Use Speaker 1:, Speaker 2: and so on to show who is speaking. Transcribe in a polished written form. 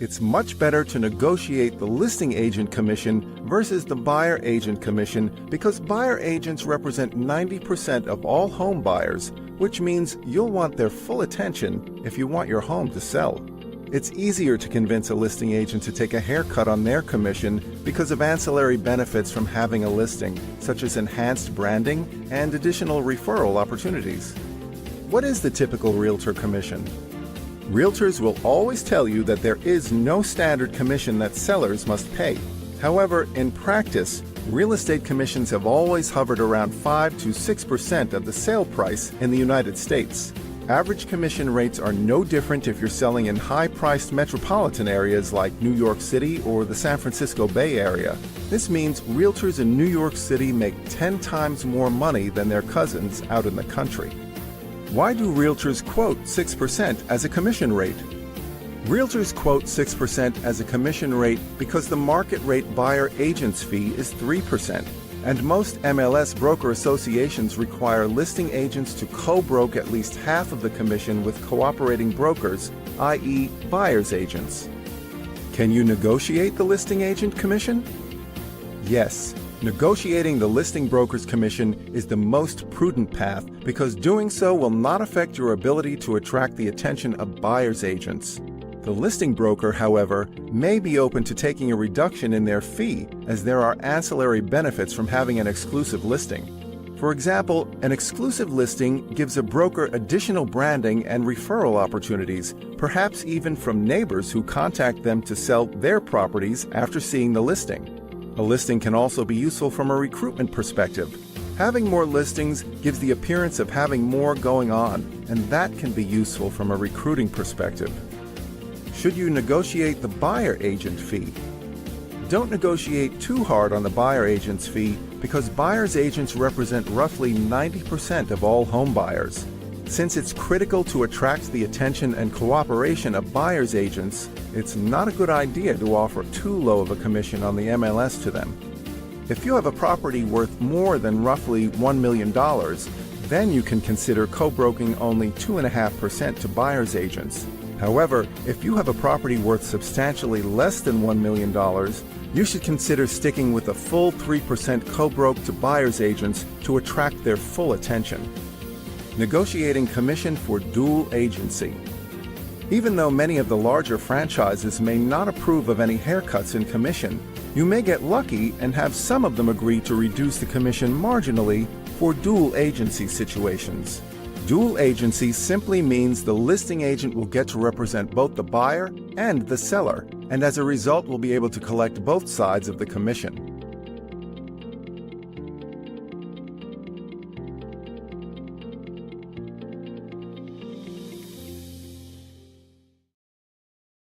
Speaker 1: It's much better to negotiate the listing agent commission versus the buyer agent commission because buyer agents represent 90% of all home buyers, which means you'll want their full attention if you want your home to sell. It's easier to convince a listing agent to take a haircut on their commission because of ancillary benefits from having a listing, such as enhanced branding and additional referral opportunities. What is the typical realtor commission? Realtors will always tell you that there is no standard commission that sellers must pay. However, in practice, real estate commissions have always hovered around 5 to 6% of the sale price in the United States. Average commission rates are no different if you're selling in high-priced metropolitan areas like New York City or the San Francisco Bay Area. This means realtors in New York City make 10 times more money than their cousins out in the country. Why do realtors quote 6% as a commission rate? Realtors quote 6% as a commission rate because the market rate buyer agent's fee is 3%, and most MLS broker associations require listing agents to co-broke at least half of the commission with cooperating brokers, i.e., buyer's agents. Can you negotiate the listing agent commission? Yes. Negotiating the listing broker's commission is the most prudent path because doing so will not affect your ability to attract the attention of buyer's agents. The listing broker, however, may be open to taking a reduction in their fee as there are ancillary benefits from having an exclusive listing. For example, an exclusive listing gives a broker additional branding and referral opportunities, perhaps even from neighbors who contact them to sell their properties after seeing the listing. A listing can also be useful from a recruitment perspective. Having more listings gives the appearance of having more going on, and that can be useful from a recruiting perspective. Should you negotiate the buyer agent fee? Don't negotiate too hard on the buyer agent's fee because buyer's agents represent roughly 90% of all home buyers. Since it's critical to attract the attention and cooperation of buyer's agents, it's not a good idea to offer too low of a commission on the MLS to them. If you have a property worth more than roughly $1 million, then you can consider co-broking only 2.5% to buyer's agents. However, if you have a property worth substantially less than $1 million, you should consider sticking with a full 3% co-broke to buyer's agents to attract their full attention. Negotiating commission for dual agency. Even though many of the larger franchises may not approve of any haircuts in commission, you may get lucky and have some of them agree to reduce the commission marginally for dual agency situations. Dual agency simply means the listing agent will get to represent both the buyer and the seller, and as a result will be able to collect both sides of the commission.